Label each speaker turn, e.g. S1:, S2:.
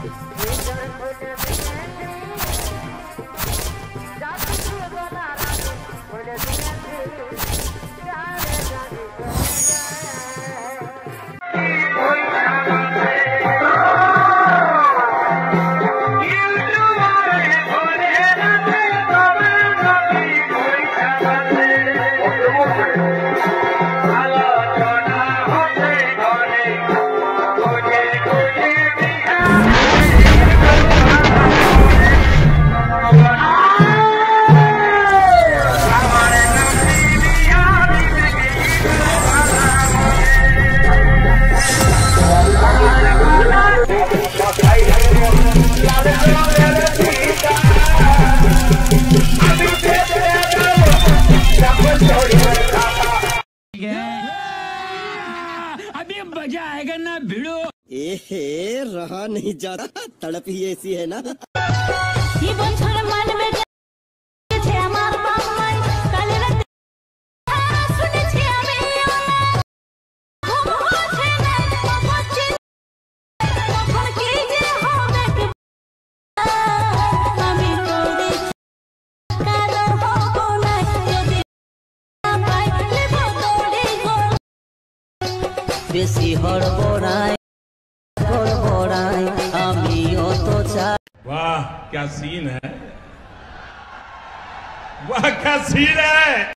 S1: अभी मजा आएगा ना भिड़ो।
S2: रहा नहीं जाता, तड़प ही ऐसी है ना।
S3: বেশি হড়বড়ায় আমিও তো চাই।
S4: वाह क्या सीन है, वाह क्या सीन है।